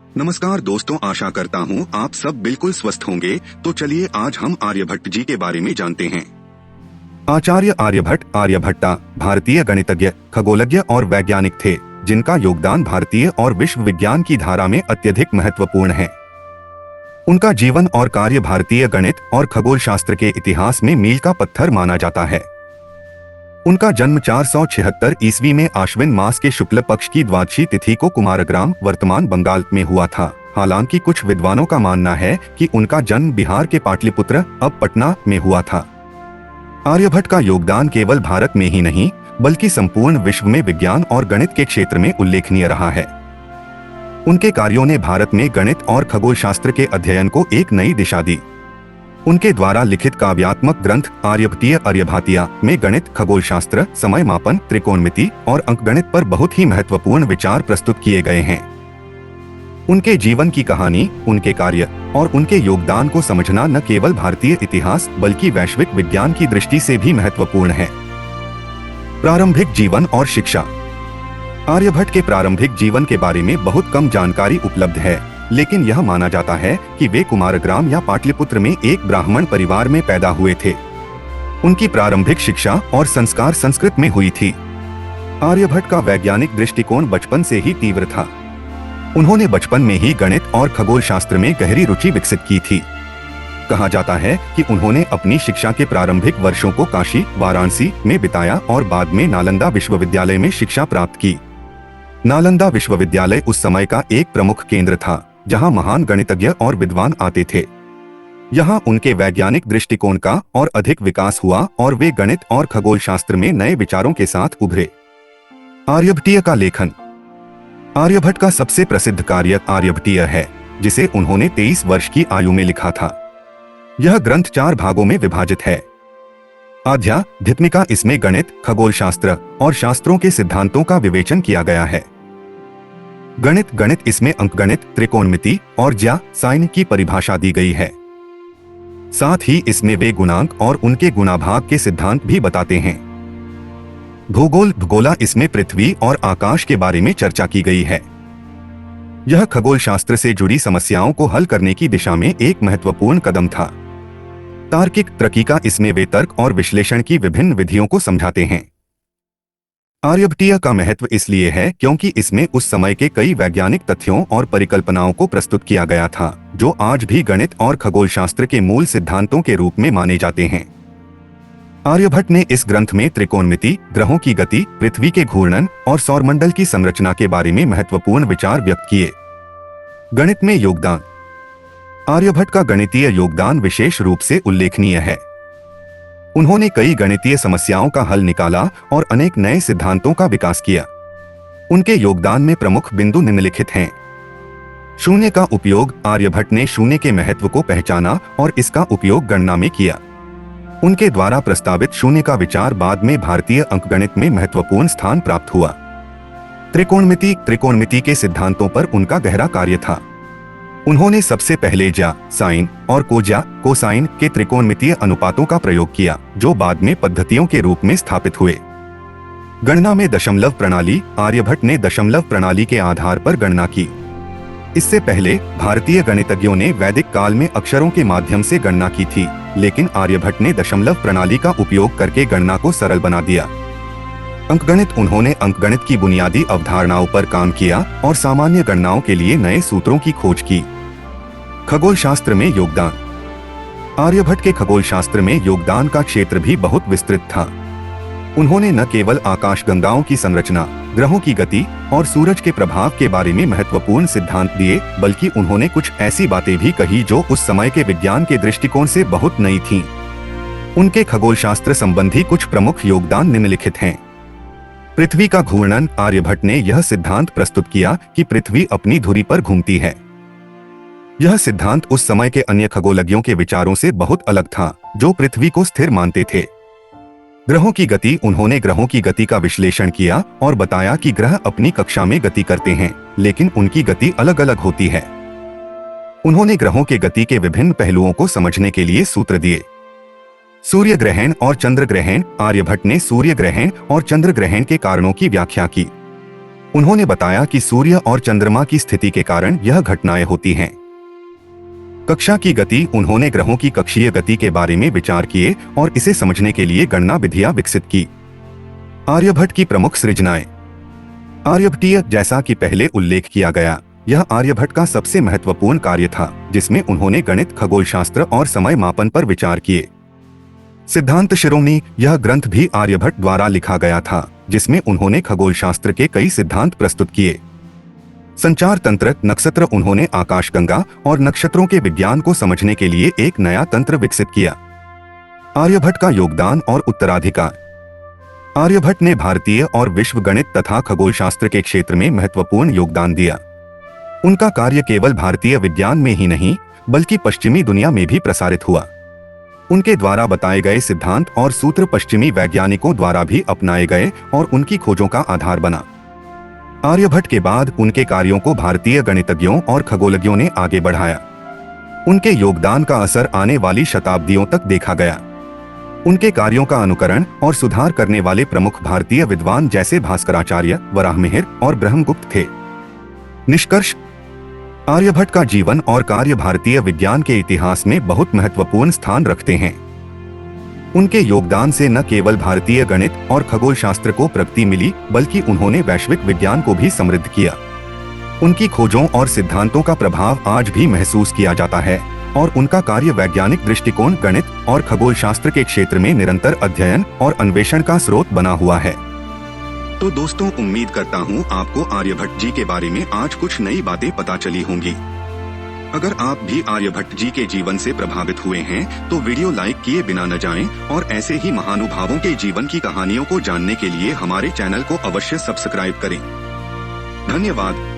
नमस्कार दोस्तों, आशा करता हूँ आप सब बिल्कुल स्वस्थ होंगे। तो चलिए आज हम आर्यभट्ट जी के बारे में जानते हैं। आचार्य आर्यभट्ट आर्यभट्टा भारतीय गणितज्ञ, खगोलज्ञ और वैज्ञानिक थे, जिनका योगदान भारतीय और विश्व विज्ञान की धारा में अत्यधिक महत्वपूर्ण है। उनका जीवन और कार्य भारतीय गणित और खगोल शास्त्र के इतिहास में मील का पत्थर माना जाता है। उनका जन्म 476 ईस्वी में आश्विन मास के शुक्ल पक्ष की द्वादशी तिथि को कुमारग्राम, वर्तमान बंगाल में हुआ था। हालांकि कुछ विद्वानों का मानना है कि उनका जन्म बिहार के पाटलिपुत्र, अब पटना में हुआ था। आर्यभट्ट का योगदान केवल भारत में ही नहीं बल्कि संपूर्ण विश्व में विज्ञान और गणित के क्षेत्र में उल्लेखनीय रहा है। उनके कार्यों ने भारत में गणित और खगोल शास्त्र के अध्ययन को एक नई दिशा दी। उनके द्वारा लिखित काव्यात्मक ग्रंथ आर्यभटीय आर्यभातिया में गणित, खगोल शास्त्र, समय मापन, त्रिकोणमिति और अंकगणित पर बहुत ही महत्वपूर्ण विचार प्रस्तुत किए गए हैं। उनके जीवन की कहानी, उनके कार्य और उनके योगदान को समझना न केवल भारतीय इतिहास बल्कि वैश्विक विज्ञान की दृष्टि से भी महत्वपूर्ण है। प्रारंभिक जीवन और शिक्षा। आर्यभट्ट के प्रारंभिक जीवन के बारे में बहुत कम जानकारी उपलब्ध है, लेकिन यह माना जाता है कि वे कुमारग्राम या पाटलिपुत्र में एक ब्राह्मण परिवार में पैदा हुए थे। उनकी प्रारंभिक शिक्षा और संस्कार संस्कृत में हुई थी। आर्यभट्ट का वैज्ञानिक दृष्टिकोण बचपन से ही तीव्र था। उन्होंने बचपन में ही गणित और खगोल शास्त्र में गहरी रुचि विकसित की थी। कहा जाता है कि उन्होंने अपनी शिक्षा के प्रारंभिक वर्षों को काशी, वाराणसी में बिताया और बाद में नालंदा विश्वविद्यालय में शिक्षा प्राप्त की। नालंदा विश्वविद्यालय उस समय का एक प्रमुख केंद्र था, जहां महान गणितज्ञ और विद्वान आते थे। यहां उनके वैज्ञानिक दृष्टिकोण का और अधिक विकास हुआ और वे गणित और खगोल शास्त्र में नए विचारों के साथ उभरे। आर्यभटीय का लेखन। आर्यभट्ट का सबसे प्रसिद्ध कार्य आर्यभटीय है, जिसे उन्होंने 23 वर्ष की आयु में लिखा था। यह ग्रंथ 4 भागों में विभाजित है। आध्यात्मिका, इसमें गणित, खगोल शास्त्र और शास्त्रों के सिद्धांतों का विवेचन किया गया है। गणित, इसमें अंकगणित, त्रिकोणमिति और साइन की परिभाषा दी गई है। साथ ही इसमें वे गुणांक और उनके गुणाभाग के सिद्धांत भी बताते हैं। भूगोला, इसमें पृथ्वी और आकाश के बारे में चर्चा की गई है। यह खगोल शास्त्र से जुड़ी समस्याओं को हल करने की दिशा में एक महत्वपूर्ण कदम था। तार्किका, इसमें वे तर्क और विश्लेषण की विभिन्न विधियों को समझाते हैं। आर्यभटीय का महत्व इसलिए है क्योंकि इसमें उस समय के कई वैज्ञानिक तथ्यों और परिकल्पनाओं को प्रस्तुत किया गया था, जो आज भी गणित और खगोल शास्त्र के मूल सिद्धांतों के रूप में माने जाते हैं। आर्यभट्ट ने इस ग्रंथ में त्रिकोणमिति, ग्रहों की गति, पृथ्वी के घूर्णन और सौरमंडल की संरचना के बारे में महत्वपूर्ण विचार व्यक्त किए। गणित में योगदान। आर्यभट्ट का गणितीय योगदान विशेष रूप से उल्लेखनीय है। उन्होंने कई गणितीय समस्याओं का हल निकाला और अनेक नए सिद्धांतों का विकास किया। उनके योगदान में प्रमुख बिंदु निम्नलिखित हैं। शून्य का उपयोग। आर्यभट्ट ने शून्य के महत्व को पहचाना और इसका उपयोग गणना में किया। उनके द्वारा प्रस्तावित शून्य का विचार बाद में भारतीय अंकगणित में महत्वपूर्ण स्थान प्राप्त हुआ। त्रिकोणमिति के सिद्धांतों पर उनका गहरा कार्य था। उन्होंने सबसे पहले साइन और कोसाइन के त्रिकोणमितीय अनुपातों का प्रयोग किया, जो बाद में पद्धतियों के रूप में स्थापित हुए। गणना में दशमलव प्रणाली। आर्यभट्ट ने दशमलव प्रणाली के आधार पर गणना की। इससे पहले भारतीय गणितज्ञों ने वैदिक काल में अक्षरों के माध्यम से गणना की थी, लेकिन आर्यभट्ट ने दशमलव प्रणाली का उपयोग करके गणना को सरल बना दिया। अंकगणित। उन्होंने अंकगणित की बुनियादी अवधारणाओं पर काम किया और सामान्य गणनाओं के लिए नए सूत्रों की खोज की। खगोल शास्त्र में योगदान। आर्यभट्ट के खगोल शास्त्र में योगदान का क्षेत्र भी बहुत विस्तृत था। उन्होंने न केवल आकाशगंगाओं की संरचना, ग्रहों की गति और सूरज के प्रभाव के बारे में महत्वपूर्ण सिद्धांत दिए, बल्कि उन्होंने कुछ ऐसी बातें भी कही जो उस समय के विज्ञान के दृष्टिकोण से बहुत नई थीं। उनके खगोल शास्त्र संबंधी कुछ प्रमुख योगदान निम्नलिखित हैं। पृथ्वी का घूर्णन। आर्यभट्ट ने यह सिद्धांत प्रस्तुत किया कि पृथ्वी अपनी धुरी पर घूमती है। यह सिद्धांत उस समय के अन्य खगोलज्ञों के विचारों से बहुत अलग था, जो पृथ्वी को स्थिर मानते थे। ग्रहों की गति। उन्होंने ग्रहों की गति का विश्लेषण किया और बताया कि ग्रह अपनी कक्षा में गति करते हैं, लेकिन उनकी गति अलग अलग होती है। उन्होंने ग्रहों के गति के विभिन्न पहलुओं को समझने के लिए सूत्र दिए। सूर्य ग्रहण और चंद्र ग्रहण। आर्यभट्ट ने सूर्य ग्रहण और चंद्र ग्रहण के कारणों की व्याख्या की। उन्होंने बताया कि सूर्य और चंद्रमा की स्थिति के कारण यह घटनाएं होती हैं। कक्षा की गति। उन्होंने ग्रहों की कक्षीय गति के बारे में विचार किए और इसे समझने के लिए गणना विधियां विकसित की। आर्यभट्ट की प्रमुख सृजनाएं। आर्यभट्टीय। जैसा कि पहले उल्लेख किया गया, यह आर्यभट्ट का सबसे महत्वपूर्ण कार्य था, जिसमें उन्होंने गणित, खगोलशास्त्र और समय मापन पर विचार किए। सिद्धांत शिरोमणि। यह ग्रंथ भी आर्यभट्ट द्वारा लिखा गया था, जिसमें उन्होंने खगोलशास्त्र के कई सिद्धांत प्रस्तुत किए। संचार तंत्र। नक्षत्र। उन्होंने आकाशगंगा और नक्षत्रों के विज्ञान को समझने के लिए एक नया तंत्र विकसित किया। आर्यभट्ट का योगदान और उत्तराधिकार। आर्यभट्ट ने भारतीय और विश्व गणित तथा खगोलशास्त्र के क्षेत्र में महत्वपूर्ण योगदान दिया। उनका कार्य केवल भारतीय विज्ञान में ही नहीं, बल्कि पश्चिमी दुनिया में भी प्रसारित हुआ। उनके द्वारा बताए गए सिद्धांत और सूत्र पश्चिमी वैज्ञानिकों द्वारा भी अपनाए गए और उनकी खोजों का आधार बना। आर्यभट्ट के बाद उनके कार्यों को भारतीय गणितज्ञों और खगोलज्ञों ने आगे बढ़ाया। उनके योगदान का असर आने वाली शताब्दियों तक देखा गया। उनके कार्यों का अनुकरण और सुधार करने वाले प्रमुख भारतीय विद्वान जैसे भास्कराचार्य, वराहमिहिर और ब्रह्मगुप्त थे। निष्कर्ष। आर्यभट्ट का जीवन और कार्य भारतीय विज्ञान के इतिहास में बहुत महत्वपूर्ण स्थान रखते हैं। उनके योगदान से न केवल भारतीय गणित और खगोलशास्त्र को प्रगति मिली, बल्कि उन्होंने वैश्विक विज्ञान को भी समृद्ध किया। उनकी खोजों और सिद्धांतों का प्रभाव आज भी महसूस किया जाता है और उनका कार्य वैज्ञानिक दृष्टिकोण, गणित और खगोलशास्त्र के क्षेत्र में निरंतर अध्ययन और अन्वेषण का स्रोत बना हुआ है। तो दोस्तों, उम्मीद करता हूँ आपको आर्यभट्ट जी के बारे में आज कुछ नई बातें पता चली होंगी। अगर आप भी आर्यभट्ट जी के जीवन से प्रभावित हुए हैं, तो वीडियो लाइक किए बिना न जाएं और ऐसे ही महानुभावों के जीवन की कहानियों को जानने के लिए हमारे चैनल को अवश्य सब्सक्राइब करें। धन्यवाद।